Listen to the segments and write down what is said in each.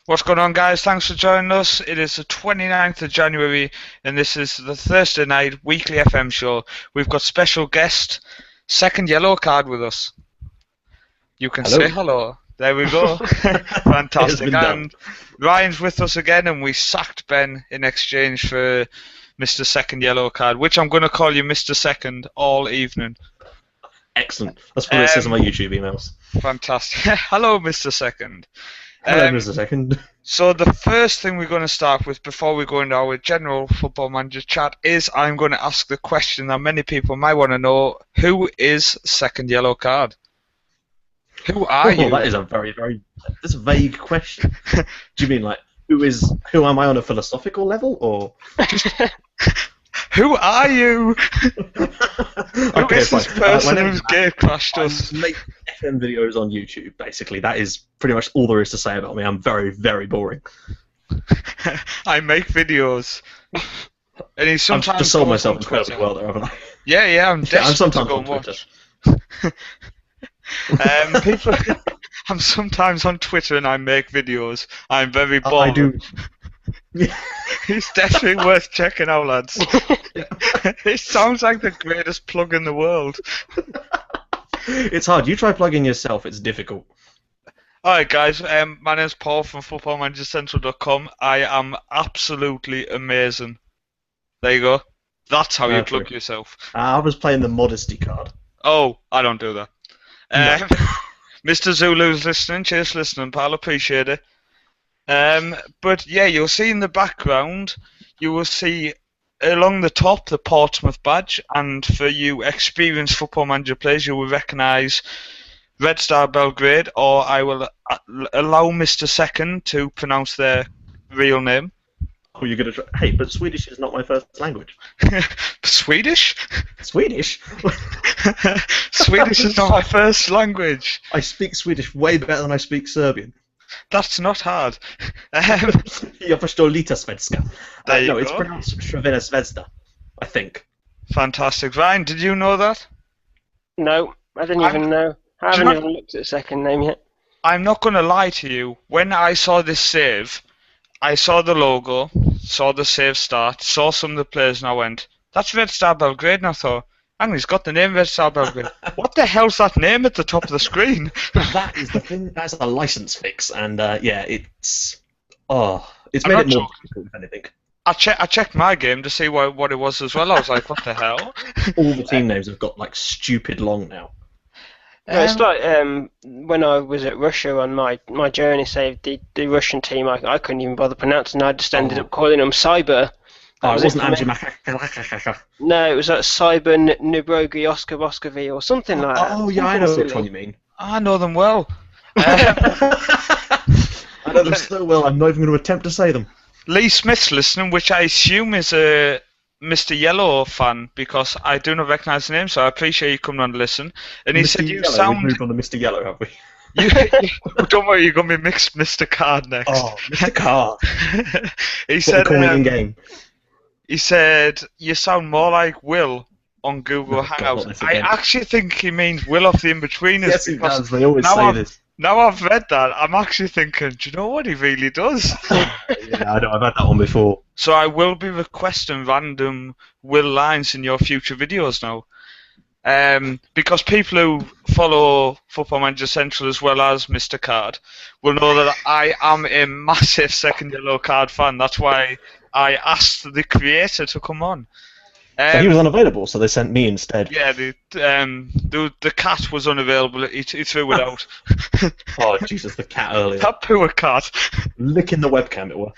What's going on, guys? Thanks for joining us. It is the 29th of January, and this is the Thursday night weekly FM show. We've got special guest, Second Yellow Card, with us. You can Hello. say hello. There we go. Fantastic. And Ryan's with us again, and we sacked Ben in exchange for Mr. Second Yellow Card, which I'm going to call you Mr. Second all evening. Excellent. That's what it says in my YouTube emails. Fantastic. Hello, Mr. Second. Hello, Mr. Second. So the first thing we're going to start with before we go into our general Football Manager chat is I'm going to ask the question that many people might want to know: who is Second Yellow Card? Who are you? That is a that's a vague question. Do you mean like who am I on a philosophical level, or who are you? Who is this person who's gay crashed I us? make FM videos on YouTube. Basically, that is pretty much all there is to say about me. I'm very, very boring. I make videos. And he sometimes I've just sold goes myself on incredibly Twitter. well there, haven't I? Yeah, I'm desperate I'm sometimes to go on and Twitter. watch. People, I'm sometimes on Twitter and I make videos. I'm very bored. I do. It's definitely worth checking out, lads. It sounds like the greatest plug in the world. It's hard. You try plugging yourself. It's difficult. Alright, guys. My name's Paul from FootballManagerCentral.com. I am absolutely amazing. There you go. That's how you plug yourself. I was playing the modesty card. Oh, I don't do that. No. Mr. Zulu's listening. Cheers for listening, pal. Appreciate it. But yeah, you'll see in the background, you will see along the top the Portsmouth badge, and for you experienced Football Manager players, you will recognise Red Star Belgrade, or I will allow Mr. Second to pronounce their real name. Oh, you're gonna try. Hey, but Swedish is not my first language. Swedish? Swedish? Swedish is not my first language. I speak Swedish way better than I speak Serbian. That's not hard. Jag förstår lite svenska. There you no, it's go. pronounced Sravena Zvezda, I think. Fantastic. Ryan, did you know that? No, I didn't even know. I haven't even looked at the second name yet. I'm not going to lie to you. When I saw this save, I saw the logo, saw the save start, saw some of the players, and I went, that's Red Star Belgrade, and I thought, hang on, he's got the name Red Star Belgrade. What the hell's that name at the top of the screen? That is the thing. That's a license fix, and yeah, it's made I'm it not more joking. difficult, if anything. I checked my game to see what it was as well. I was like, what the hell? All the team names have got like stupid long now. No, it's like when I was at Russia on my journey save, the Russian team I couldn't even bother pronouncing. I just ended up calling them Cyber. Oh, it wasn't for me. Anji No, it was like Cyber Nubrogi Oscar Boscovy or something like that. Oh, yeah, I know which one you mean. I know them well. I know them so well, I'm not even going to attempt to say them. Lee Smith's listening, which I assume is a Mr. Yellow fan, because I do not recognise the name, so I appreciate you coming on to listen. And he Mr. said you Yellow, sound... We've moved on to Mr. Yellow, have we? Don't worry, you're going to be mixed Mr. Card next. Oh, Mr. Carr. He said... Call me in game. He said you sound more like Will on Google Oh, God, not Hangouts. this I again. actually think he means Will off the In-Betweeners. Yes, he because does. They always now say I've- this. Now I've read that, I'm actually thinking, do you know what he really does? Yeah, I know. I've had that one before. So I will be requesting random Will lines in your future videos now. Because people who follow Football Manager Central as well as Mr. Card will know that I am a massive Second Yellow Card fan. That's why I asked the creator to come on. So he was unavailable, so they sent me instead. Yeah, the cat was unavailable. He threw it out. Oh, Jesus, the cat earlier. That poor cat. Licking the webcam, it were.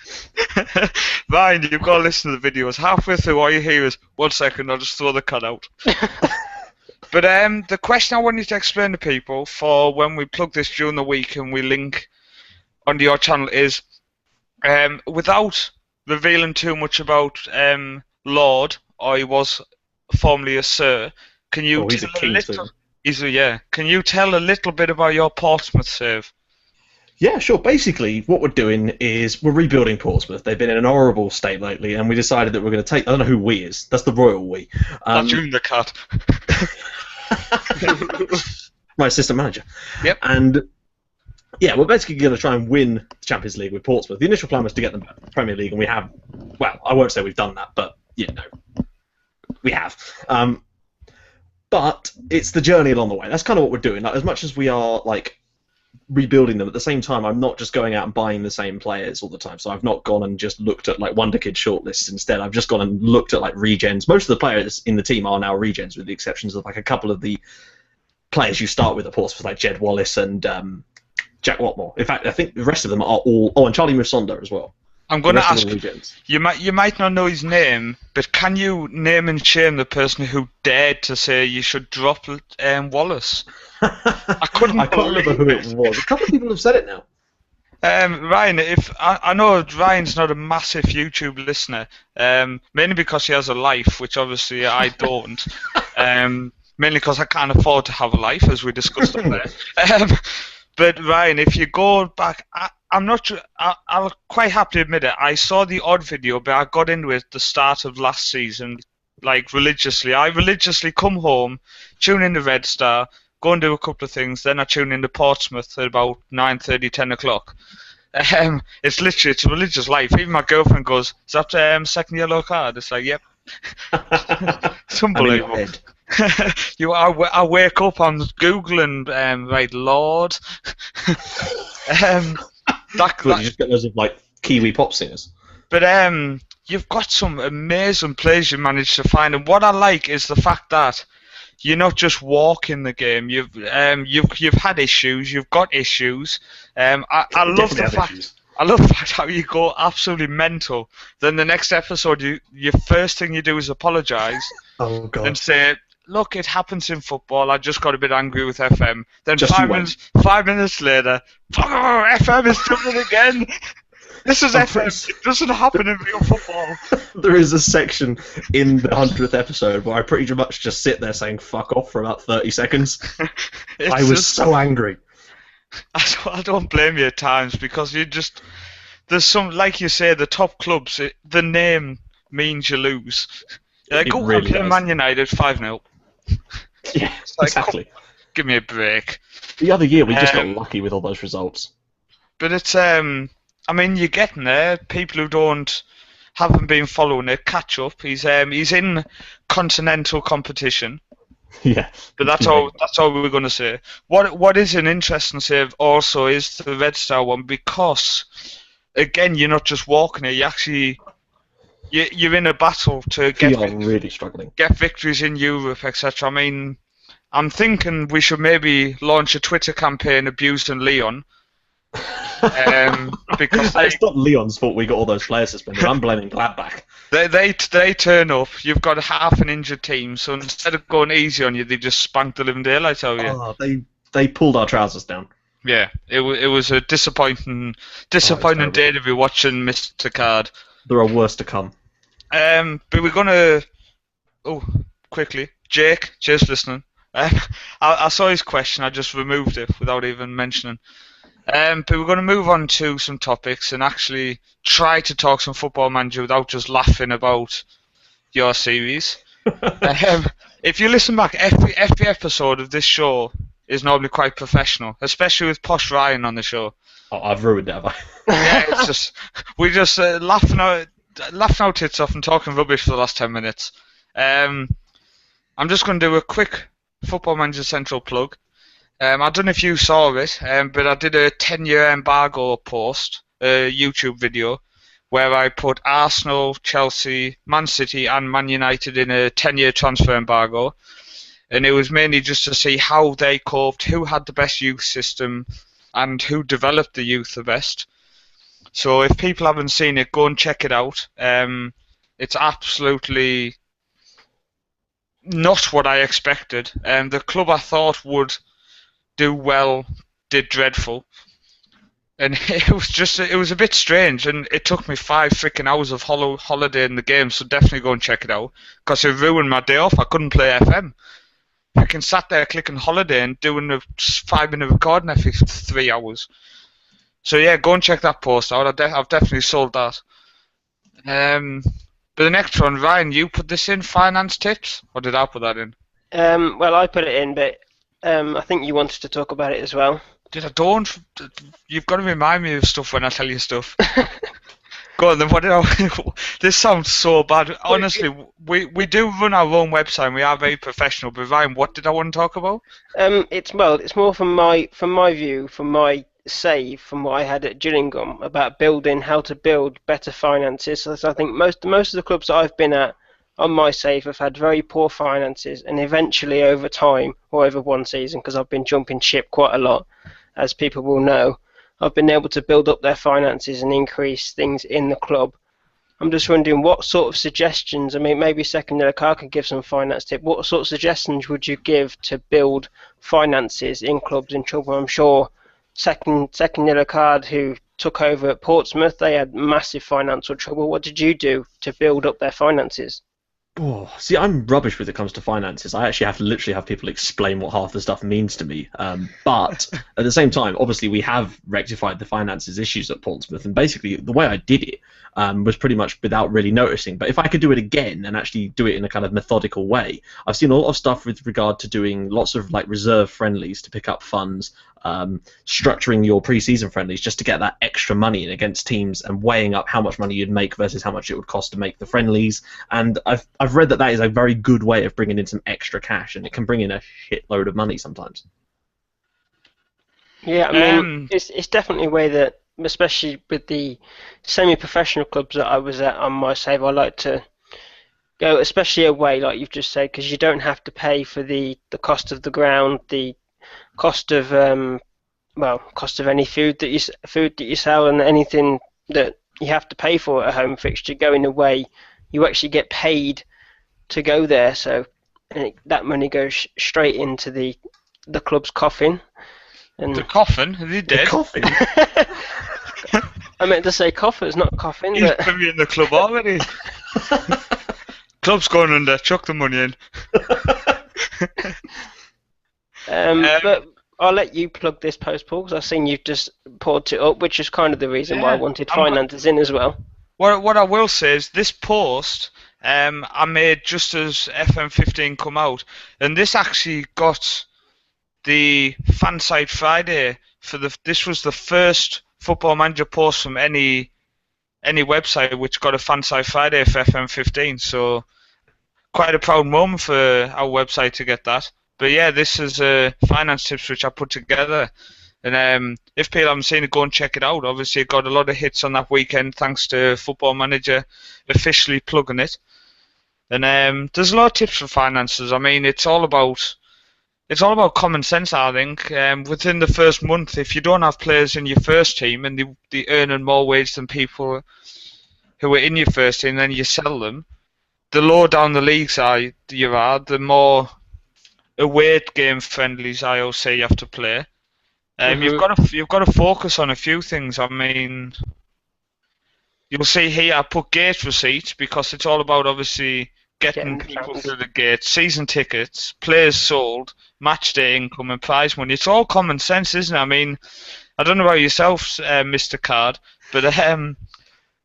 Ryan, you've got to listen to the videos. Halfway through, all you hear is, 1 second, I'll just throw the cat out. But the question I want you to explain to people for when we plug this during the week and we link onto your channel is, without revealing too much about Lord, or he was formerly a Sir, can you Oh, he's a tell king little? soon. Yeah. Can you tell a little bit about your Portsmouth save? Yeah, sure. Basically, what we're doing is we're rebuilding Portsmouth. They've been in an horrible state lately, and we decided that we're going to take... I don't know who we is. That's the royal we. That's you, the cat. My assistant manager. Yep. And Yeah, we're basically going to try and win the Champions League with Portsmouth. The initial plan was to get them the Premier League, and we have. Well, I won't say we've done that, but we have. But it's the journey along the way. That's kind of what we're doing. Like, as much as we are like rebuilding them, at the same time, I'm not just going out and buying the same players all the time. So I've not gone and just looked at like wonderkids shortlists instead. I've just gone and looked at like regens. Most of the players in the team are now regens, with the exceptions of like a couple of the players you start with at Portsmouth, like Jed Wallace and Jack Watmore. In fact, I think the rest of them are all. Oh, and Charlie Musonda as well. I'm going to ask. You might not know his name, but can you name and shame the person who dared to say you should drop Wallace? I couldn't. I can't remember who it was. A couple of people have said it now. Ryan, if I know Ryan's not a massive YouTube listener, mainly because he has a life, which obviously I don't. Mainly because I can't afford to have a life, as we discussed on there. But Ryan, if you go back, I'm not sure. I'll quite happily admit it. I saw the odd video, but I got into it at the start of last season, like religiously. I religiously come home, tune into Red Star, go and do a couple of things, then I tune into Portsmouth at about 9:30, 10 o'clock. It's a religious life. Even my girlfriend goes, "Is that second yellow card?" It's like, yep. It's unbelievable. I wake up, I'm Googling, right, Lord. You just get those of like Kiwi pop singers. But you've got some amazing players you managed to find, and what I like is the fact that you're not just walking the game. You've had issues. You've got issues. I love the fact. Issues. I love the fact how you go absolutely mental. Then the next episode, your first thing you do is apologise. Oh God. And say, look, it happens in football. I just got a bit angry with FM. Then just 5 minutes later, FM is doing it again. This is FM. It doesn't happen in real football. There is a section in the 100th episode where I pretty much just sit there saying "fuck off" for about 30 seconds. I was so angry. I don't blame you at times, because there's some, like you say, the top clubs. The name means you lose. Go really and play Man United 5-0. Yeah, exactly. Give me a break. The other year we just got lucky with all those results. But it's I mean, you're getting there. People who haven't been following it, catch up. He's in continental competition. Yeah. But that's all we're going to say. What is an interesting save also is the Red Star one, because again, you're not just walking it. You actually. You're in a battle to really struggling. Get victories in Europe, etc. I mean, I'm thinking we should maybe launch a Twitter campaign abusing Leon. Because it's not Leon's fault we got all those players suspended. I'm blaming Gladbach. They turn up. You've got half an injured team, so instead of going easy on you, they just spanked the living daylights out of you. Oh, they pulled our trousers down. Yeah, it was a disappointing day to be watching Mr. Card. There are worse to come. But we're gonna. Oh, quickly, Jake, just listening. I saw his question. I just removed it without even mentioning. But we're going to move on to some topics and actually try to talk some Football Manager without just laughing about your series. If you listen back, every episode of this show is normally quite professional, especially with Posh Ryan on the show. Oh, I've ruined it, have I? Yeah, it's just we just laughing our tits off and talking rubbish for the last 10 minutes. I'm just going to do a quick Football Manager Central plug. I don't know if you saw it, but I did a 10-year embargo post, a YouTube video, where I put Arsenal, Chelsea, Man City and Man United in a 10-year transfer embargo. And it was mainly just to see how they coped, who had the best youth system, and who developed the youth the best. So if people haven't seen it, go and check it out. It's absolutely not what I expected. The club I thought would do well did dreadful. And it was a bit strange, and it took me 5 freaking hours of holiday in the game, so definitely go and check it out, because it ruined my day off. I couldn't play FM. I can sat there clicking holiday and doing a 5-minute recording every 3 hours. So yeah, go and check that post out. I've definitely sold that. But the next one, Ryan, you put this in, finance tips, or did I put that in? Well, I put it in, but I think you wanted to talk about it as well. Did I don't? You've got to remind me of stuff when I tell you stuff. Go on then. What did I? This sounds so bad. Honestly, we do run our own website and we are very professional. But Ryan, what did I want to talk about? It's more from my view, from my save, from what I had at Gillingham about building, how to build better finances. So I think most of the clubs that I've been at on my save have had very poor finances, and eventually over time, or over one season, because I've been jumping ship quite a lot, as people will know, I've been able to build up their finances and increase things in the club. I'm just wondering what sort of suggestions, I mean, maybe SecondYellowCard could give some finance tip. What sort of suggestions would you give to build finances in clubs in trouble? I'm sure SecondYellowCard, who took over at Portsmouth, they had massive financial trouble. What did you do to build up their finances? Oh, see, I'm rubbish when it comes to finances. I actually have to literally have people explain what half the stuff means to me. But at the same time, obviously, we have rectified the finances issues at Portsmouth, and basically the way I did it was pretty much without really noticing. But if I could do it again and actually do it in a kind of methodical way, I've seen a lot of stuff with regard to doing lots of like reserve friendlies to pick up funds, structuring your pre-season friendlies just to get that extra money in against teams, and weighing up how much money you'd make versus how much it would cost to make the friendlies. And I've read that is a very good way of bringing in some extra cash, and it can bring in a shitload of money sometimes. Yeah, I mean, it's definitely a way that, especially with the semi-professional clubs that I was at on my save, I like to go, especially away, like you've just said, because you don't have to pay for the cost of the ground, the cost of cost of any food that you sell, and anything that you have to pay for at a home fixture. Going away, you actually get paid to go there, so that money goes straight into the club's coffin. And the coffin? Are they dead? The coffin? I meant to say coffers, not coffin. He's maybe in the club already. Club's going under. Chuck the money in. But I'll let you plug this post, Paul, because I've seen you've just poured it up, which is kind of the reason why I wanted finances in as well. What I will say is this post I made just as FM15 come out, and this actually got the Fansite Friday this was the first Football Manager post from any website which got a Fansite Friday for FM15. So quite a proud moment for our website to get that. But yeah, this is finance tips which I put together, and if people haven't seen it, go and check it out. Obviously, it got a lot of hits on that weekend thanks to Football Manager officially plugging it. And there's a lot of tips for finances. I mean, it's all about common sense, I think. Within the first month, if you don't have players in your first team and they're earning more wage than people who are in your first team, then you sell them. The lower down the leagues you are, the more away game friendlies I always say you have to play. You've got to focus on a few things. I mean, you'll see here I put gate receipts because it's all about obviously getting people through the gate, season tickets, players sold, match day income, and prize money. It's all common sense, isn't it? I mean, I don't know about yourself, Mr. Card, but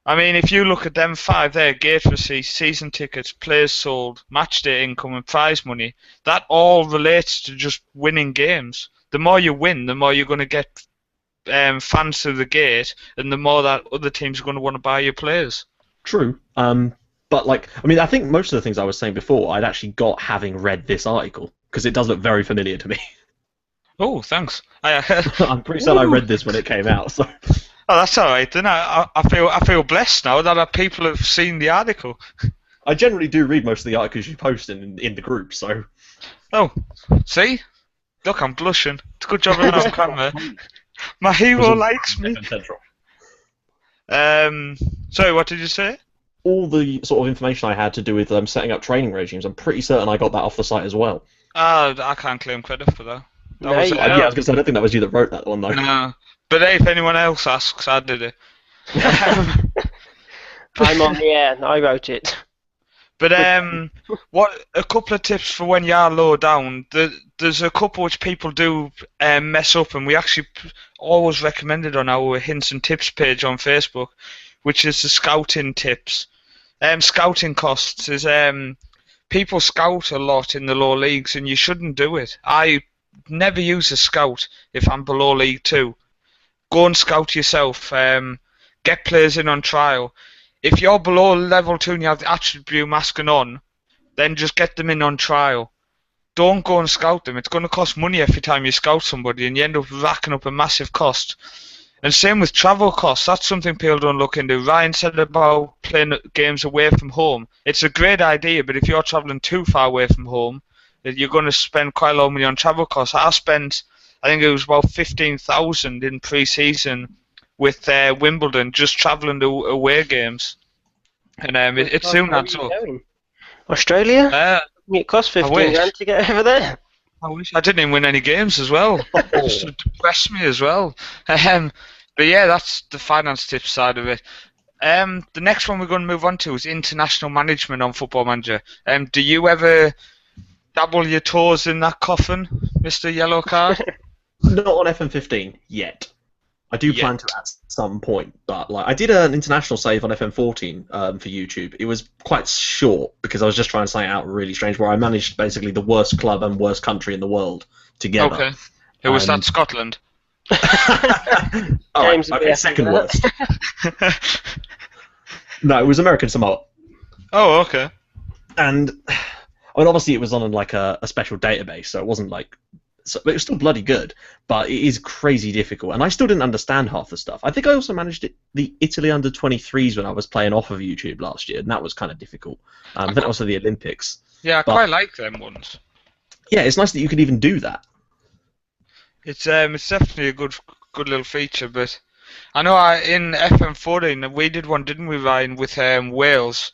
I mean, if you look at them five there, gate receipts, season tickets, players sold, match day income, and prize money, that all relates to just winning games. The more you win, the more you're going to get fans through the gate, and the more that other teams are going to want to buy your players. True. But I think most of the things I was saying before, I'd actually got having read this article, because it does look very familiar to me. Oh, thanks. I'm pretty certain I read this when it came out. So. Oh, that's all right then. I feel blessed now that people have seen the article. I generally do read most of the articles you post in the group, so. Oh, see? Look, I'm blushing. It's a good job I'm on camera. My hero likes me. Sorry, what did you say? All the sort of information I had to do with setting up training regimes, I'm pretty certain I got that off the site as well. I can't claim credit for that. I was going to say, I don't think that was you that wrote that one, though. No. But hey, if anyone else asks, I did it. I'm on the air, and I wrote it. But a couple of tips for when you are low down. There's a couple which people do mess up, and we actually always recommend it on our hints and tips page on Facebook, which is the scouting tips. Scouting costs is people scout a lot in the lower leagues, and you shouldn't do it. I never use a scout if I'm below League 2. Go and scout yourself. Get players in on trial. If you're below level 2 and you have the attribute masking on, then just get them in on trial. Don't go and scout them. It's going to cost money every time you scout somebody, and you end up racking up a massive cost. And same with travel costs. That's something people don't look into. Ryan said about playing games away from home. It's a great idea, but if you're travelling too far away from home, you're going to spend quite a lot of money on travel costs. I think it was about 15,000 in pre-season with Wimbledon, just travelling to away games. And it soon adds up. Australia? It costs 15 grand to get over there. I wish I didn't even win any games as well. Just depressed me as well. But yeah, that's the finance tips side of it. The next one we're going to move on to is international management on Football Manager. Do you ever dabble your toes in that coffin, Mr. Yellow Card? Not on FM15 yet. I do plan to at some point, but like I did an international save on FM14 for YouTube. It was quite short because I was just trying something out really strange, where I managed basically the worst club and worst country in the world together. Okay. Who was that? Scotland? Okay, second worst. No, it was American Samoa. Oh, okay. And I mean, obviously, it was on like a special database, so it wasn't like. So it was still bloody good, but it is crazy difficult, and I still didn't understand half the stuff. I think I also managed the Italy under-23s when I was playing off of YouTube last year, and that was kind of difficult. Then also the Olympics. Yeah, I quite like them ones. Yeah, it's nice that you could even do that. It's definitely a good little feature, but I know in FM14 we did one, didn't we, Ryan, with Wales,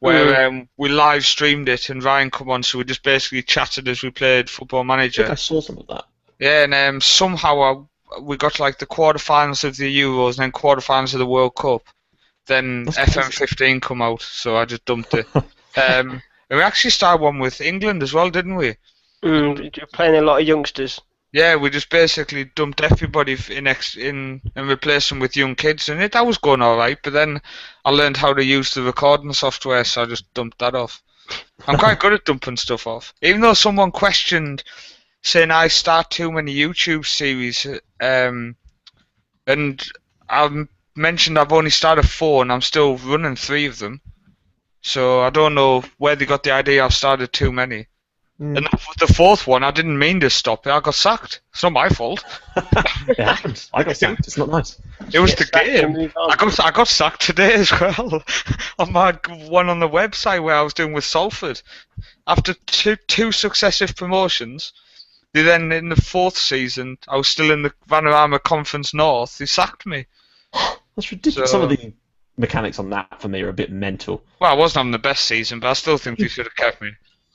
where we live streamed it and Ryan come on, so we just basically chatted as we played Football Manager. I think I saw some of that. Yeah, and somehow we got to like the quarterfinals of the Euros and then quarterfinals of the World Cup. Then FM15 come out, so I just dumped it. And we actually started one with England as well, didn't we? You're playing a lot of youngsters. Yeah, we just basically dumped everybody in and replaced them with young kids, and that was going all right. But then I learned how to use the recording software, so I just dumped that off. I'm quite good at dumping stuff off, even though someone questioned, saying I start too many YouTube series, and I've mentioned I've only started 4, and I'm still running 3 of them. So I don't know where they got the idea I've started too many. And the 4th one, I didn't mean to stop it. I got sacked. It's not my fault. It happens. I got sacked. It's not nice. It was the game. I got sacked today as well. On my one on the website where I was doing with Salford. After two successive promotions, then in the 4th season, I was still in the Vanarama Conference North. They sacked me. That's ridiculous. Some of the mechanics on that for me are a bit mental. Well, I wasn't having the best season, but I still think they should have kept me.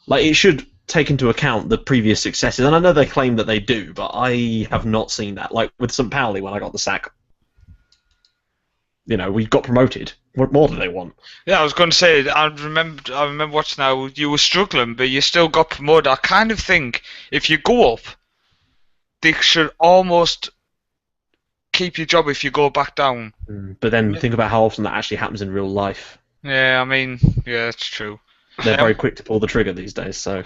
Like, it should take into account the previous successes, and I know they claim that they do, but I have not seen that. Like with St. Pauli, when I got the sack, we got promoted. What more do they want? Yeah, I was going to say, I remember watching now, you were struggling, but you still got promoted. I kind of think if you go up, they should almost keep your job if you go back down. But then think about how often that actually happens in real life. Yeah, I mean, yeah, that's true. They're very quick to pull the trigger these days, so...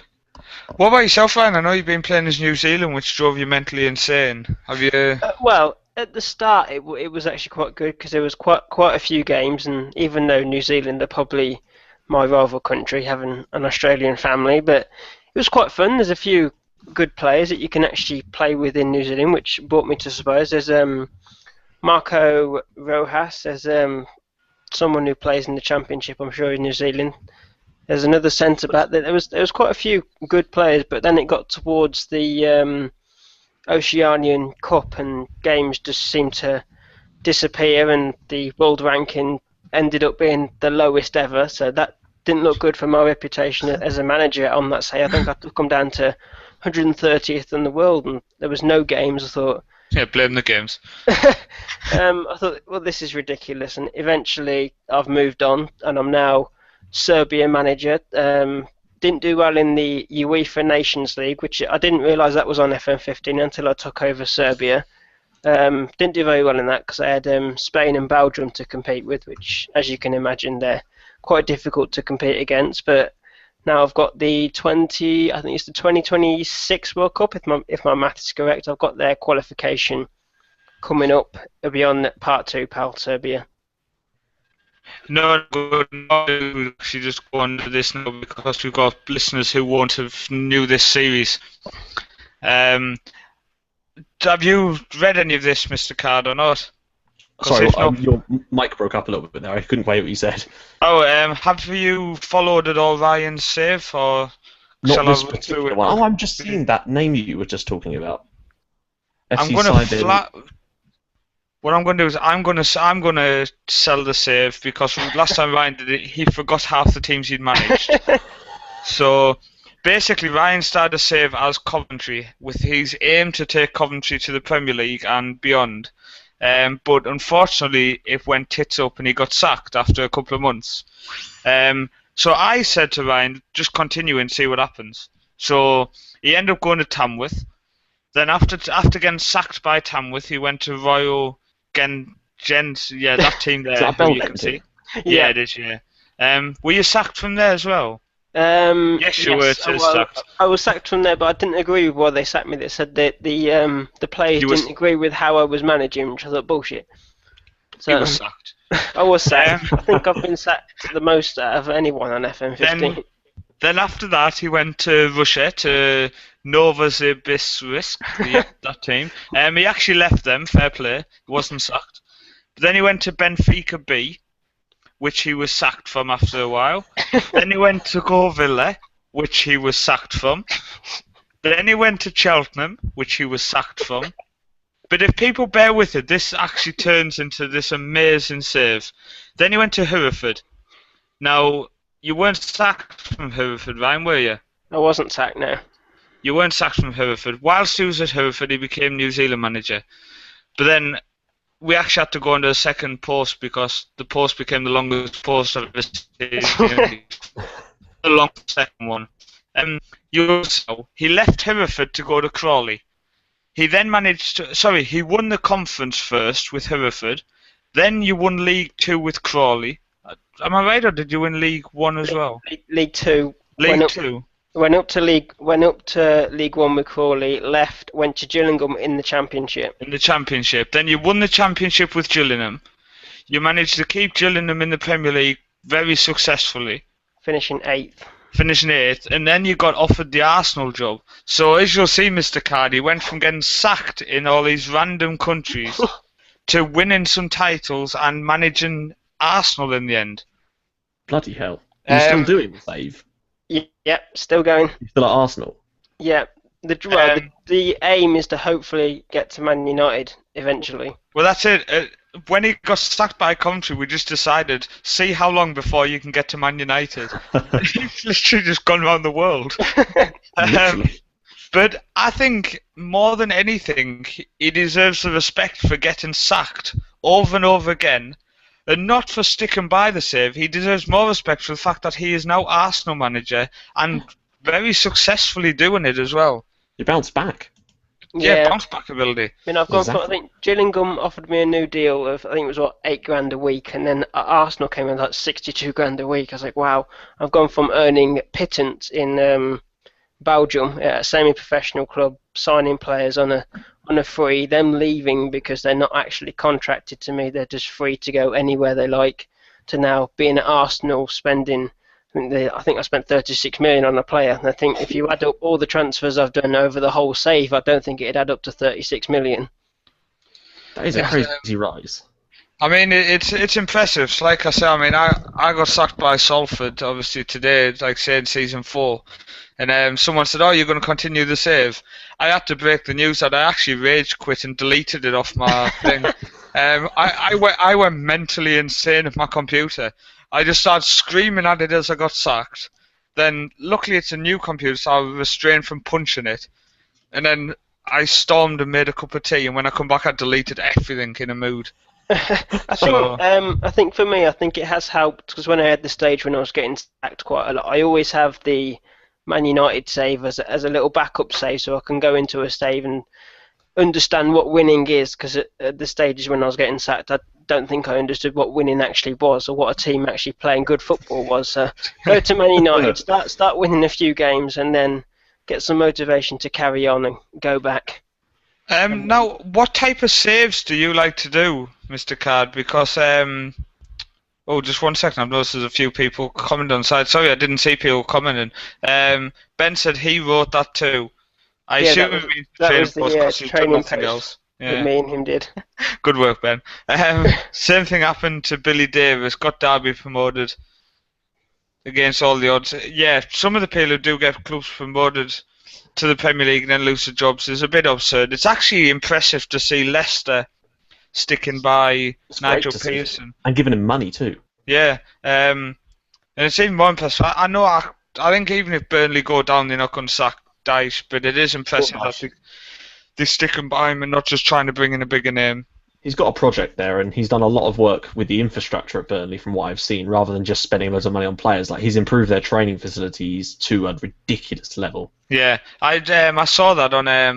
What about yourself, Ryan? I know you've been playing as New Zealand, which drove you mentally insane. Have you... Well, at the start, it was actually quite good, because there was quite a few games, and even though New Zealand are probably my rival country, having an Australian family, but it was quite fun. There's a few good players that you can actually play with in New Zealand, which brought me to Spurs. There's Marco Rojas, there's someone who plays in the Championship, I'm sure, in New Zealand. There's another centre back. There was quite a few good players, but then it got towards the Oceanian Cup, and games just seemed to disappear, and the world ranking ended up being the lowest ever. So that didn't look good for my reputation as a manager on that say. I think I'd come down to 130th in the world, and there was no games. I thought. Yeah, blame the games. I thought, well, this is ridiculous, and eventually I've moved on, and I'm now Serbia manager. Didn't do well in the UEFA Nations League, which I didn't realise that was on FM15 until I took over Serbia. Didn't do very well in that because I had Spain and Belgium to compete with, which, as you can imagine, they're quite difficult to compete against. But Now I've got the 2026 World Cup, if my math is correct. I've got their qualification coming up. It'll be on part 2, pal, Serbia. No, good. No, actually just go on to this now because we've got listeners who won't have knew this series. Have you read any of this, Mr. Card, or not? Sorry, your mic broke up a little bit there. I couldn't quite hear what you said. Oh, have you followed at all Ryan's save, or Not shall this I run through particular it? one. Oh, I'm just seeing that name you were just talking about. I'm FC gonna Sided. What I'm going to do is I'm going to sell the save because last time Ryan did it, he forgot half the teams he'd managed. So basically, Ryan started a save as Coventry with his aim to take Coventry to the Premier League and beyond. But unfortunately, it went tits up and he got sacked after a couple of months. So I said to Ryan, just continue and see what happens. So he ended up going to Tamworth. Then after getting sacked by Tamworth, he went to Royal Gens, that team there. Is that who you Belgium can see. team? Yeah, it is. Yeah. Were you sacked from there as well? Yes, you were sacked. I was sacked from there, but I didn't agree with why they sacked me. They said that the players didn't agree with how I was managing, which I thought bullshit. So You were sacked. I was sacked. I think I've been sacked the most out of anyone on FM15. Then after that, he went to Russia, to Novosibirsk, that team. He actually left them, fair play. He wasn't sacked. But then he went to Benfica B, which he was sacked from after a while. Then he went to Go Villa, which he was sacked from. Then he went to Cheltenham, which he was sacked from. But if people bear with it, this actually turns into this amazing save. Then he went to Hereford. Now, you weren't sacked from Hereford, Ryan, were you? I wasn't sacked, no. You weren't sacked from Hereford. Whilst he was at Hereford, he became New Zealand manager. But then we actually had to go on to a second post because the post became the longest post of the season. The long second one. He left Hereford to go to Crawley. He then he won the conference first with Hereford. Then you won League 2 with Crawley. Am I right, or did you win League 1 as well? League 2. League 2. Went up to League 1 with Crawley, left, went to Gillingham in the Championship. In the Championship. Then you won the Championship with Gillingham. You managed to keep Gillingham in the Premier League very successfully. Finishing 8th. And then you got offered the Arsenal job. So as you'll see, Mr. Card, he went from getting sacked in all these random countries to winning some titles and managing Arsenal in the end. Bloody hell. You're still doing the save? Yep, still going. You're still at Arsenal? Yeah. The aim is to hopefully get to Man United eventually. Well, that's it. When he got sacked by Coventry, we just decided, see how long before you can get to Man United. He's literally just gone around the world. But I think, more than anything, he deserves the respect for getting sacked over and over again, and not for sticking by the save. He deserves more respect for the fact that he is now Arsenal manager, and very successfully doing it as well. You bounced back. Yeah, bounce back ability. I mean, I've gone from, I think Gillingham offered me a new deal of, I think it was £8 a week, and then Arsenal came in like 62 grand a week. I was like, wow, I've gone from earning pittance in Belgium at a semi-professional club, signing players on a free, them leaving because they're not actually contracted to me, they're just free to go anywhere they like, to now being at Arsenal spending. I think I spent 36 million on a player, and I think if you add up all the transfers I've done over the whole save, I don't think it'd add up to 36 million. That is a crazy rise. I mean, it's impressive. So like I said, I mean, I got sacked by Salford, obviously, today, like say in season 4. And someone said, oh, you're going to continue the save. I had to break the news that I actually rage quit and deleted it off my thing. I went mentally insane at my computer. I just started screaming at it as I got sacked. Then, luckily, it's a new computer, so I was restrained from punching it. And then I stormed and made a cup of tea, and when I come back, I deleted everything in a mood. I think for me, I think it has helped, because when I had the stage when I was getting sacked quite a lot, I always have the Man United save as a little backup save, so I can go into a save and understand what winning is, because at the stages when I was getting sacked, I don't think I understood what winning actually was, or what a team actually playing good football was. Go to Man United, start winning a few games, and then get some motivation to carry on and go back. Now, what type of saves do you like to do, Mr. Card? Because oh, just 1 second. I've noticed there's a few people commenting on the side. Sorry, I didn't see people commenting. Ben said he wrote that too. I assume it means training post because he's done nothing else. That me and him did. Good work, Ben. Same thing happened to Billy Davis. Got Derby promoted against all the odds. Yeah, some of the people who do get clubs promoted to the Premier League and then lose their jobs is a bit absurd. It's actually impressive to see Leicester sticking by Nigel Pearson and giving him money too. Yeah, and it's even more impressive. I think even if Burnley go down, they're not going to sack Dyche, but it is impressive that they're sticking by him and not just trying to bring in a bigger name. He's got a project there, and he's done a lot of work with the infrastructure at Burnley, from what I've seen, rather than just spending loads of money on players. Like, he's improved their training facilities to a ridiculous level. Yeah, I saw that on I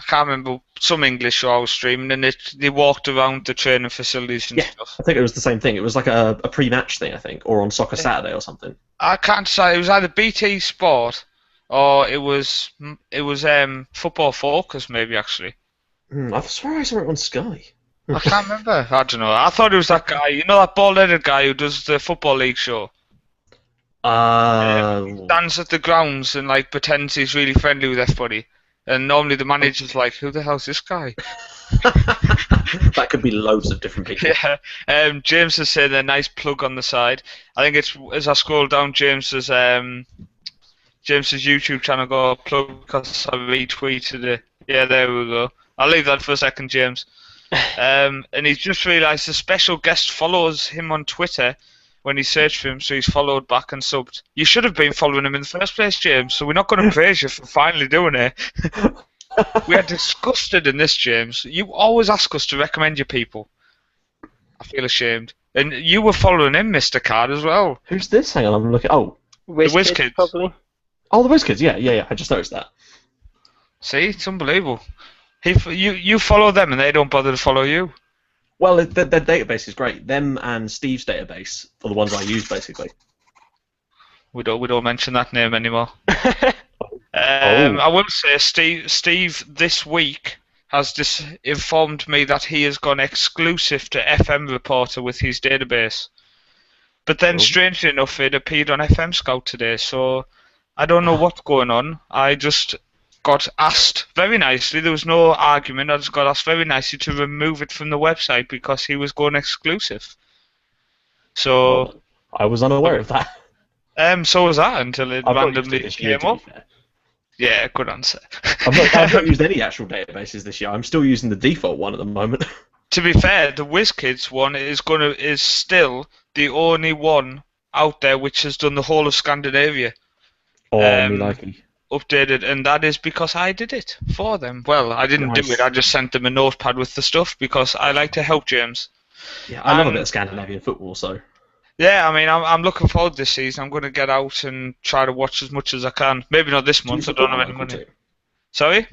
can't remember, some English show I was streaming, and they walked around the training facilities and stuff. I think it was the same thing. It was like a pre-match thing, I think, or on Soccer Saturday or something. I can't say. It was either BT Sport or it was Football Focus, maybe, actually. I swear I saw it on Sky. I can't remember. I don't know. I thought it was that guy. You know that bald-headed guy who does the Football League show? He stands at the grounds and like pretends he's really friendly with everybody. And normally the manager's like, who the hell's this guy? That could be loads of different people. Yeah. James has said a nice plug on the side. I think it's, as I scroll down James's YouTube channel, got a plug because I retweeted it. Yeah, there we go. I'll leave that for a second, James. And he's just realised a special guest follows him on Twitter when he searched for him, so he's followed back and subbed. You should have been following him in the first place, James, so we're not going to praise you for finally doing it. We are disgusted in this, James. You always ask us to recommend your people. I feel ashamed. And you were following him, Mr. Card, as well. Who's this? Hang on, I'm looking. Oh. The WizKids. Probably. Oh, the WizKids, yeah. I just noticed that. See, it's unbelievable. You follow them and they don't bother to follow you. Well, their database is great. Them and Steve's database are the ones I use, basically. We don't mention that name anymore. I will say Steve this week has informed me that he has gone exclusive to FM Reporter with his database. But then, strangely enough, it appeared on FM Scout today, so I don't know what's going on. I just got asked very nicely, there was no argument, I just got asked very nicely to remove it from the website because he was going exclusive. So... Well, I was unaware of that. So was I until it randomly came up. Yeah, good answer. I've not used any actual databases this year. I'm still using the default one at the moment. To be fair, the WizKids one is still the only one out there which has done the whole of Scandinavia. Oh, me likey. Updated, and that is because I did it for them. Well, I didn't do it, I just sent them a notepad with the stuff because I like to help James. Yeah, I love a bit of Scandinavian football, so... Yeah, I mean, I'm looking forward this season. I'm going to get out and try to watch as much as I can. Maybe not this month, I don't have any money. Team? Sorry?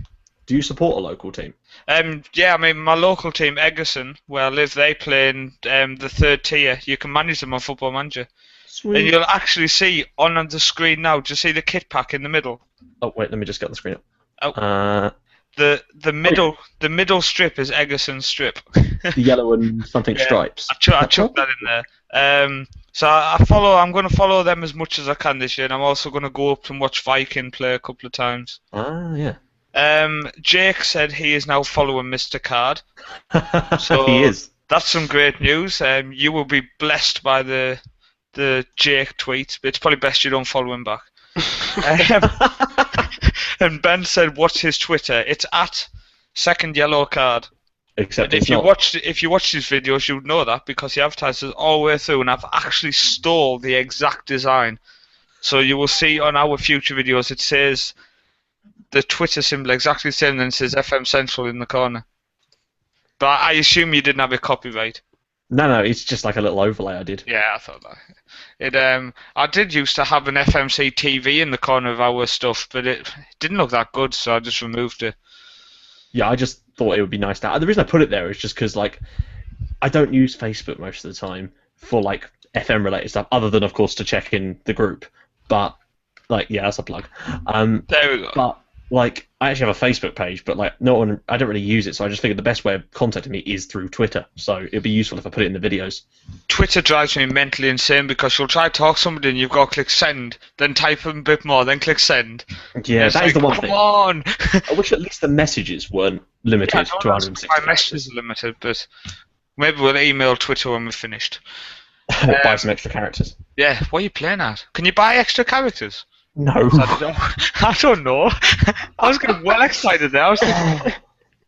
Do you support a local team? Yeah, I mean, my local team, Egerton, where I live, they play in the third tier. You can manage them on Football Manager. Sweet. And you'll actually see on the screen now, do you see the kit pack in the middle? Oh, wait, let me just get the screen up. Oh. The middle strip is Egerson's strip. The yellow and something stripes. I chucked that in there. So I'm going to follow them as much as I can this year, and I'm also going to go up and watch Viking play a couple of times. Yeah. Jake said he is now following Mr. Card. So he is. That's some great news. You will be blessed by the Jake tweet. It's probably best you don't follow him back. And Ben said, "What's his Twitter?" It's at SecondYellowCard. Except if you watch his videos, you'd know that because he advertises all the way through, and I've actually stole the exact design. So you will see on our future videos, it says the Twitter symbol exactly the same, and then it says FM Central in the corner. But I assume you didn't have it copyright. No, it's just like a little overlay I did. Yeah, I thought that. I did used to have an FMC TV in the corner of our stuff, but it didn't look that good, so I just removed it. Yeah, I just thought it would be nice to have. The reason I put it there is just because, like, I don't use Facebook most of the time for like FM related stuff, other than of course to check in the group. But like, yeah, that's a plug. There we go. But like, I actually have a Facebook page, but like, I don't really use it, so I just figured the best way of contacting me is through Twitter. So it'd be useful if I put it in the videos. Twitter drives me mentally insane because you'll try to talk to somebody and you've got to click send, then type a bit more, then click send. Yeah, that is the one Come thing. on! I wish at least the messages weren't limited to 160. My messages are limited, but maybe we'll email Twitter when we're finished. Buy some extra characters. Yeah, what are you playing at? Can you buy extra characters? No. I don't know. I was getting well excited there. I was thinking,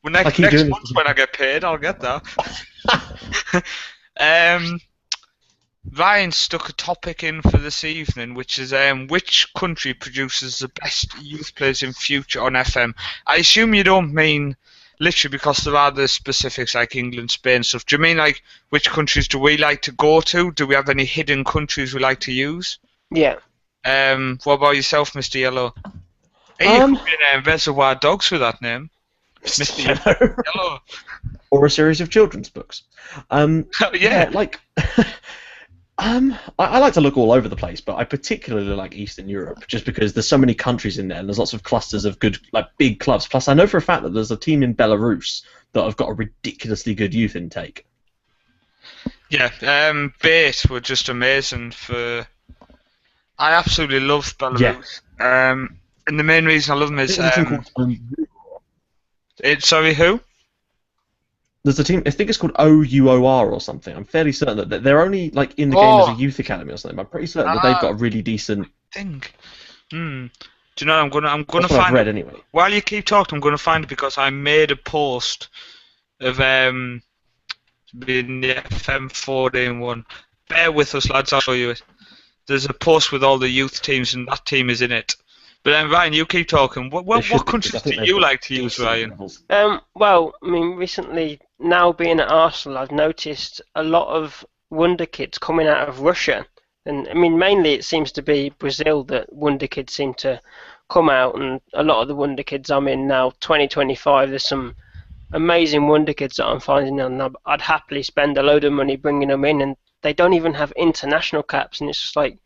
well, next month when I get paid, I'll get that. Ryan stuck a topic in for this evening, which is which country produces the best youth players in future on FM? I assume you don't mean literally because there are the specifics like England, Spain stuff. Do you mean like which countries do we like to go to? Do we have any hidden countries we like to use? Yeah. What about yourself, Mr. Yellow? Hey, you could be Reservoir Dogs with that name. Mr. Yellow. Or a series of children's books. Yeah. Like, I like to look all over the place, but I particularly like Eastern Europe, just because there's so many countries in there, and there's lots of clusters of good, like, big clubs. Plus, I know for a fact that there's a team in Belarus that have got a ridiculously good youth intake. Yeah, Bait were just amazing for... I absolutely love Belarus. Yeah. And the main reason I love them is... sorry, who? There's a team, I think it's called OUOR or something. I'm fairly certain that they're only like in the game as a youth academy or something. I'm pretty certain that they've got a really decent... Do you know, I'm gonna That's find what I've read anyway. While you keep talking, I'm gonna find it because I made a post of being the FM14 one. Bear with us, lads. I'll show you it. There's a post with all the youth teams, and that team is in it. But then, Ryan, you keep talking. What countries do you like to use, Ryan? Well, I mean, recently, now being at Arsenal, I've noticed a lot of wonderkids coming out of Russia. And, I mean, mainly it seems to be Brazil that wonderkids seem to come out. And a lot of the wonderkids I'm in now, 2025, there's some amazing wonderkids that I'm finding. And I'd happily spend a load of money bringing them in. And they don't even have international caps. And it's just like,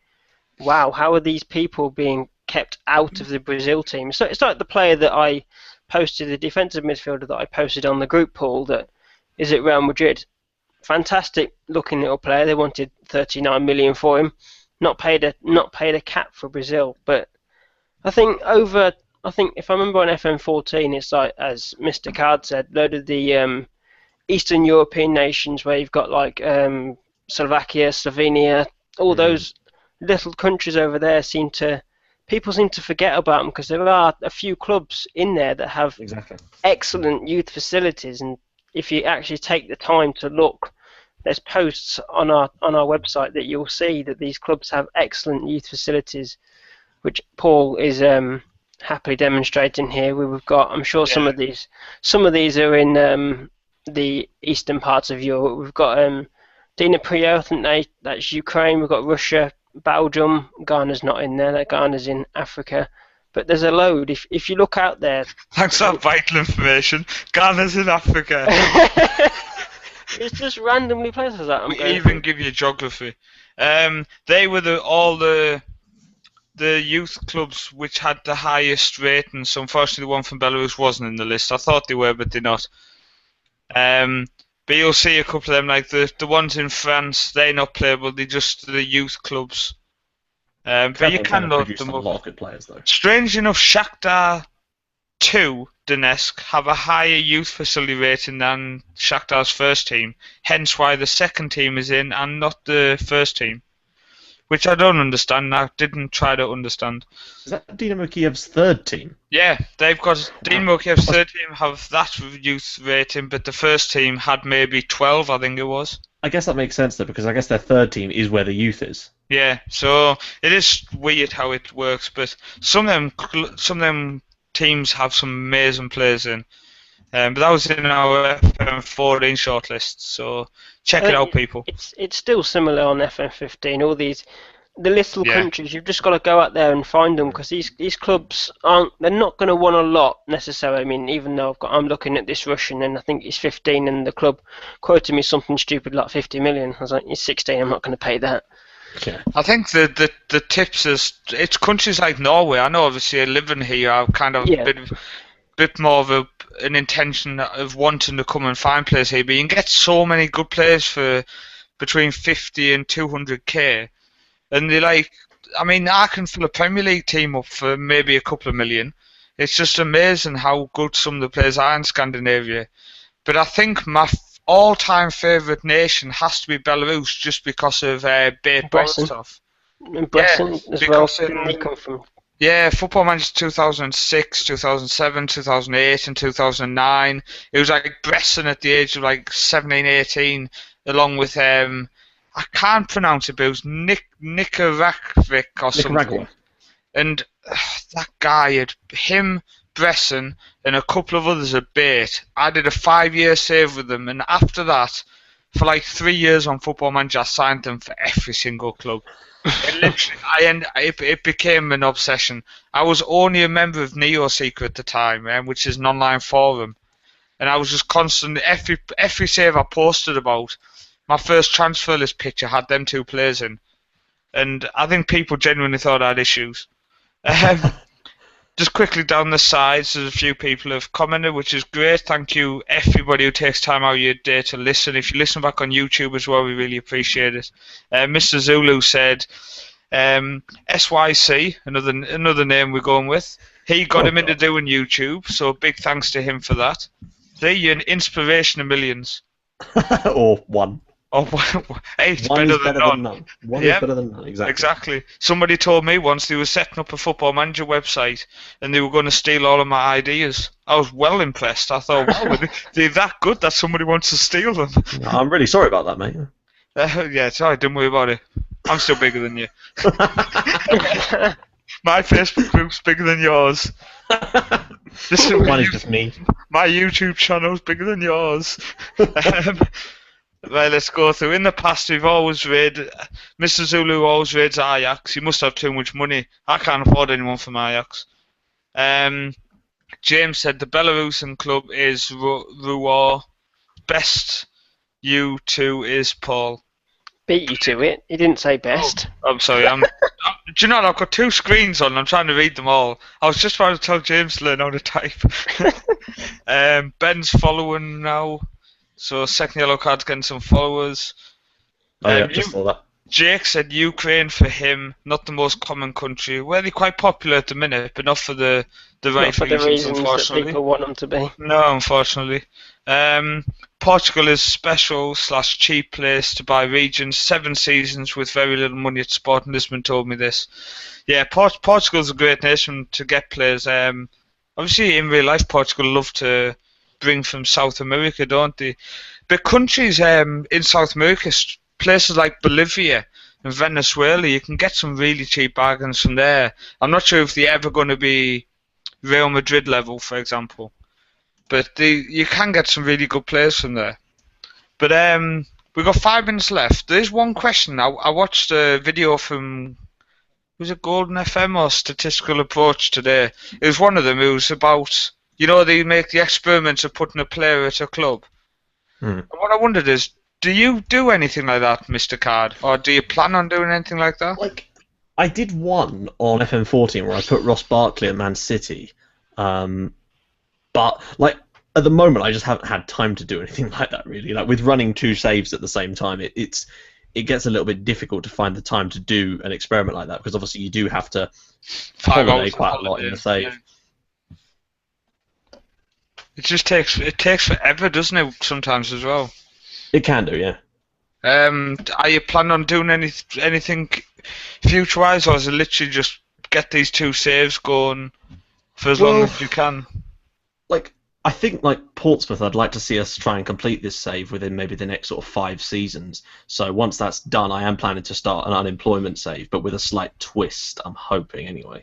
wow, how are these people being kept out of the Brazil team? So it's like the player that I posted, the defensive midfielder that I posted on the group poll that is at Real Madrid. Fantastic looking little player. They wanted 39 million for him. Not paid a cap for Brazil. But I think if I remember on FM14, it's like, as Mr. Card said, load of the Eastern European nations where you've got like Slovakia, Slovenia, all those little countries over there people seem to forget about them because there are a few clubs in there that have excellent youth facilities, and if you actually take the time to look, there's posts on our website that you'll see that these clubs have excellent youth facilities, which Paul is happily demonstrating here. We've got, I'm sure some of these are in the eastern parts of Europe. We've got Dnipro, I think that's Ukraine. We've got Russia, Belgium. Ghana's not in there. That Ghana's in Africa. But there's a load. If you look out there... Thanks for that vital information. Ghana's in Africa. It's just randomly places that I'm going even give you geography. They were all the youth clubs which had the highest rating. So unfortunately the one from Belarus wasn't in the list. I thought they were, but they're not. But you'll see a couple of them, like the ones in France, they're not playable, they're just the youth clubs. But you can load them up. A lot of good players, though. Strange enough, Shakhtar 2, Donetsk, have a higher youth facility rating than Shakhtar's first team, hence why the second team is in and not the first team. Which I don't understand, I didn't try to understand. Is that Dynamo Kiev's third team? Yeah, they've got Dynamo Kiev's third team have that youth rating, but the first team had maybe 12, I think it was. I guess that makes sense though, because I guess their third team is where the youth is. Yeah, so it is weird how it works, but some of them teams have some amazing players in. But that was in our FM14 shortlist, so check it out, people. It's still similar on FM15. All these the little Yeah. countries, you've just got to go out there and find them, because these clubs they're not going to want a lot necessarily. I mean, even though I'm looking at this Russian, and I think he's 15, and the club quoted me something stupid like 50 million. I was like, he's 16, I'm not going to pay that. Yeah. I think the tips is it's countries like Norway. I know obviously living here, I've kind of Yeah. bit more of an intention of wanting to come and find players here, but you can get so many good players for between 50 and 200k, and they're like, I mean, I can fill a Premier League team up for maybe a couple of million. It's just amazing how good some of the players are in Scandinavia. But I think my all-time favourite nation has to be Belarus, just because of Bate Bresson. stuff. And Bresson as well. because Didn't he come from? Yeah, Football Manager 2006, 2007, 2008 and 2009. It was like Bresson at the age of like 17, 18, along with, I can't pronounce it, but it was Nikarakovic or something. Nicaragua. And that guy, him, Bresson, and a couple of others at Bate. I did a 5-year save with them, and after that, for like 3 years on Football Manager, I signed them for every single club. It became an obsession. I was only a member of NeoSeeker at the time, which is an online forum, and I was just constantly every save I posted about. My first transfer list picture had them two players in, and I think people genuinely thought I had issues. Just quickly down the sides, there's a few people have commented, which is great. Thank you, everybody who takes time out of your day to listen. If you listen back on YouTube as well, we really appreciate it. Mr. Zulu said, SYC, another name we're going with. He got him into doing YouTube, so big thanks to him for that. See, you're an inspiration of millions. Or one. Oh, hey, it's One better is than better none. than none. One Yeah. is better than none, exactly. Exactly. Somebody told me once they were setting up a Football Manager website and they were going to steal all of my ideas. I was well impressed. I thought, wow, they're that good that somebody wants to steal them. I'm really sorry about that, mate. Yeah, it's alright, don't worry about it. I'm still bigger than you. My Facebook group's bigger than yours. One is just me. My YouTube channel's bigger than yours. Right, let's go through. In the past, we've always read Mr. Zulu always raids Ajax. He must have too much money. I can't afford anyone from Ajax. James said the Belarusian club is Ruor. Best U2 is Paul. Beat you to it. He didn't say best. Oh, I'm sorry. Do you know, I've got two screens on. I'm trying to read them all. I was just trying to tell James to learn how to type. Ben's following now. So SecondYellowCard's getting some followers. Oh yeah, just saw that. Jake said Ukraine for him, not the most common country. Well, they're quite popular at the minute, but not for the right Not for the reasons that unfortunately. people want them to be. No, unfortunately. Portugal is special / cheap place to buy regions. 7 seasons with very little money at Sporting Lisbon told me this. Yeah, Portugal's a great nation to get players. Obviously, in real life, Portugal love to bring from South America, don't they? But countries in South America, places like Bolivia and Venezuela, you can get some really cheap bargains from there. I'm not sure if they're ever going to be Real Madrid level, for example. But you can get some really good players from there. But we've got 5 minutes left. There's one question. I watched a video from, was it Golden FM or Statistical Approach today? It was one of them. It was about, you know, they make the experiments of putting a player at a club. And what I wondered is, do you do anything like that, Mr. Card? Or do you plan on doing anything like that? Like, I did one on FM14 where I put Ross Barkley at Man City. But, like, at the moment, I just haven't had time to do anything like that, really. Like, with running 2 saves at the same time, it gets a little bit difficult to find the time to do an experiment like that, because obviously you do have to holiday quite a lot in the save. Yeah. It just takes forever, doesn't it, sometimes as well? It can do, yeah. Are you planning on doing anything future-wise, or is it literally just get these 2 saves going for as long as you can? Like, I think, like, Portsmouth, I'd like to see us try and complete this save within maybe the next sort of 5 seasons. So once that's done, I am planning to start an unemployment save, but with a slight twist, I'm hoping, anyway.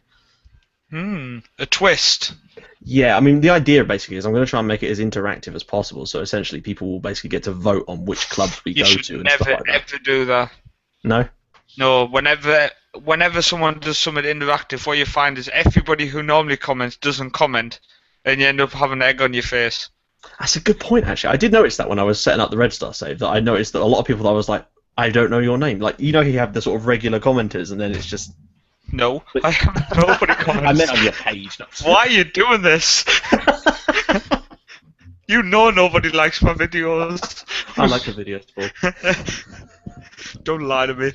A twist. Yeah, I mean, the idea basically is I'm going to try and make it as interactive as possible, so essentially people will basically get to vote on which clubs we You go should to and never, stuff like that. ever do that. No? No, whenever whenever someone does something interactive, what you find is everybody who normally comments doesn't comment, and you end up having egg on your face. That's a good point, actually. I did notice that when I was setting up the Red Star save, that I noticed that a lot of people, I was like, I don't know your name. Like, you know, you have the sort of regular commenters, and then it's just... No, I have nobody comments. I meant on your page. No. Why are you doing this? You know nobody likes my videos. I like the videos, Paul. Don't lie to me.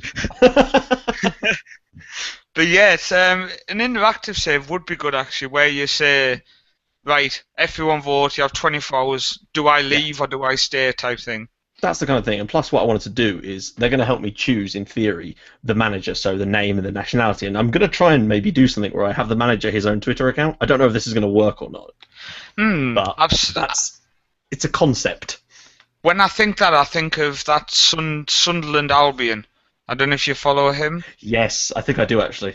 But yeah, it's, an interactive save would be good, actually, where you say, right, everyone vote, you have 24 hours, do I leave or do I stay type thing. That's the kind of thing. And plus, what I wanted to do is they're going to help me choose, in theory, the manager, so the name and the nationality. And I'm going to try and maybe do something where I have the manager his own Twitter account. I don't know if this is going to work or not. But it's a concept. When I think that, I think of that Sunderland Albion. I don't know if you follow him. Yes, I think I do, actually.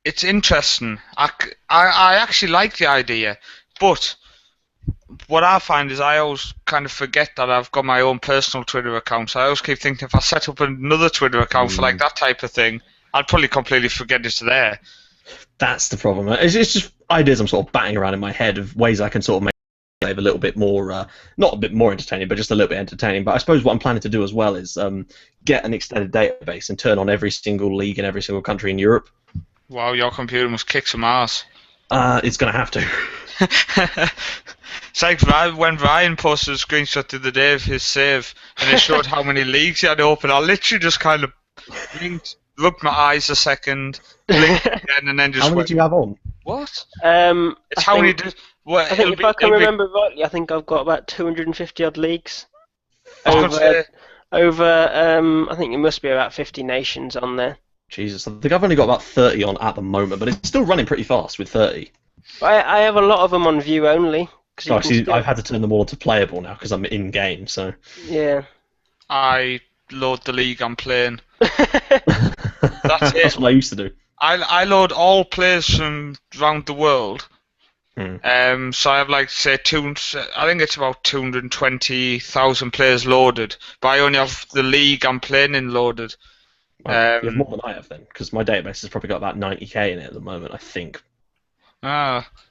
It's interesting. I actually like the idea, but what I find is I always kind of forget that I've got my own personal Twitter account. So I always keep thinking if I set up another Twitter account for like that type of thing, I'd probably completely forget it's there. That's the problem. It's just ideas I'm sort of batting around in my head of ways I can sort of make a little bit more, not a bit more entertaining, but just a little bit entertaining. But I suppose what I'm planning to do as well is get an extended database and turn on every single league in every single country in Europe. Wow, your computer must kick some ass. It's going to have to. It's like when Ryan posted a screenshot the other day of his save, and it showed how many leagues he had open. I literally just kind of blinked, rubbed my eyes a second, blinked again, and then just How many do you have on? What? It's how many... I think if I can remember rightly, I think I've got about 250 odd leagues. Over, I think it must be about 50 nations on there. Jesus, I think I've only got about 30 on at the moment, but it's still running pretty fast with 30. I have a lot of them on view only. Oh, see, I've had to turn them all to playable now because I'm in game. So yeah, I load the league I'm playing. That's it. That's what I used to do. I load all players from around the world. So I have like say I think it's about 220,000 players loaded, but I only have the league I'm playing in loaded. Well, you have more than I have then, because my database has probably got about 90k in it at the moment, I think.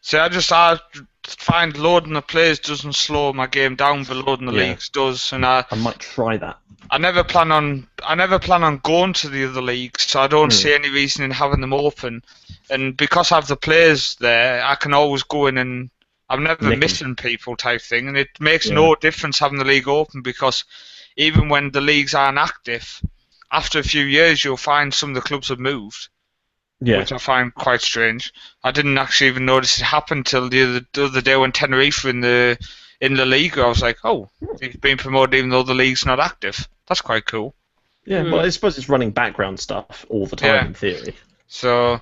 See, I find loading the players doesn't slow my game down, but loading the leagues does, and I might try that. I never plan on going to the other leagues, so I don't see any reason in having them open. And because I have the players there, I can always go in and I'm never missing people type thing, and it makes no difference having the league open, because even when the leagues aren't active, after a few years you'll find some of the clubs have moved. Yeah. Which I find quite strange. I didn't actually even notice it happened till the other day when Tenerife were in the league. I was like, oh, they've been promoted even though the league's not active. That's quite cool. Yeah, well, I suppose it's running background stuff all the time in theory. So,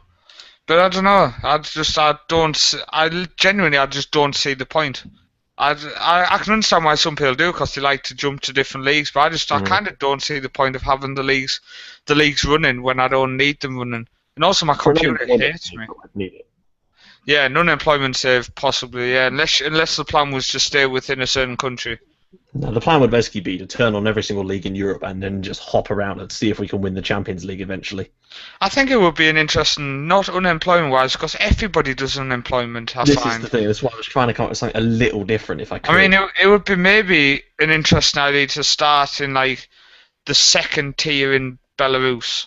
but I don't know. I genuinely just don't see the point. I can understand why some people do, because they like to jump to different leagues, but I kind of don't see the point of having the leagues running when I don't need them running. And also my computer hates me. Yeah, an unemployment save possibly, unless the plan was to stay within a certain country. No, the plan would basically be to turn on every single league in Europe and then just hop around and see if we can win the Champions League eventually. I think it would be an interesting, not unemployment-wise, because everybody does unemployment, I find. This is the thing, that's why I was trying to come up with something a little different if I could. I mean, it would be maybe an interesting idea to start in, like, the second tier in Belarus.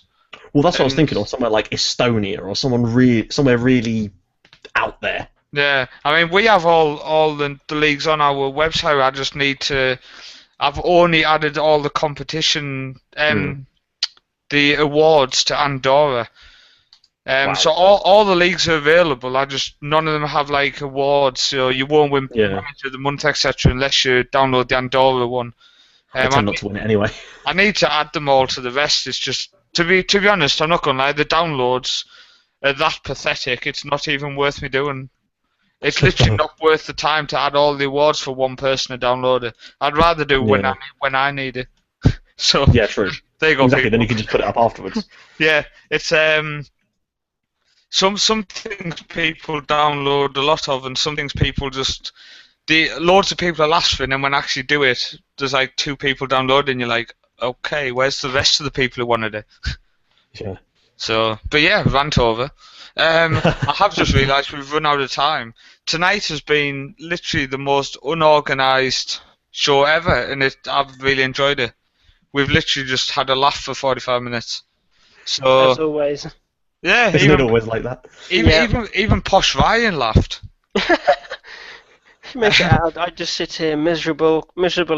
Well, that's what I was thinking, or somewhere like Estonia, or somewhere really out there. Yeah, I mean, we have all the leagues on our website. I just need to... I've only added all the competition, the awards to Andorra. Wow. So all the leagues are available. None of them have, like, awards, so you won't win Manager of the Month, etc., unless you download the Andorra one. I tend not to win it anyway. I need to add them all to the rest. It's just... To be honest, I'm not going to lie, the downloads are that pathetic, it's not even worth me doing. It's literally not worth the time to add all the awards for one person to download it. I'd rather do when I need it. So yeah, true. There you go. Exactly, people. Then you can just put it up afterwards. Yeah, it's some things people download a lot of, and some things people just... loads of people are laughing, and when I actually do it, there's like 2 people downloading, and you're like, okay, where's the rest of the people who wanted it? Yeah. So, but yeah, rant over. I have just realised we've run out of time. Tonight has been literally the most unorganised show ever, and I've really enjoyed it. We've literally just had a laugh for 45 minutes. So, As always. yeah, Isn't it always like that? even Posh Ryan laughed. Make it out. I just sit here miserable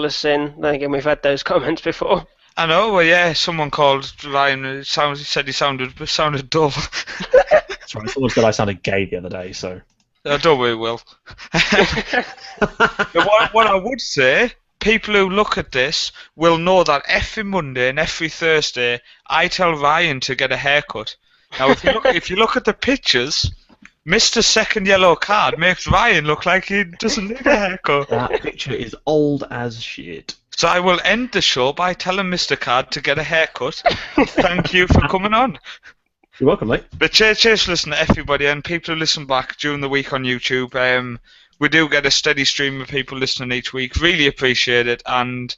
as sin. Then again, we've had those comments before. I know, well, yeah, someone called Ryan, said he sounded dull. That's right. Someone said I sounded gay the other day, so. Don't worry, Will. What I would say, people who look at this will know that every Monday and every Thursday I tell Ryan to get a haircut. Now, if you look at the pictures, Mr. Second Yellow Card makes Ryan look like he doesn't need a haircut. That picture is old as shit. So I will end the show by telling Mr. Card to get a haircut. Thank you for coming on. You're welcome, mate. But cheers for listening to everybody and people who listen back during the week on YouTube. We do get a steady stream of people listening each week. Really appreciate it. And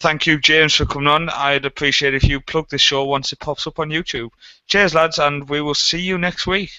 thank you, James, for coming on. I'd appreciate if you plug this show once it pops up on YouTube. Cheers, lads, and we will see you next week.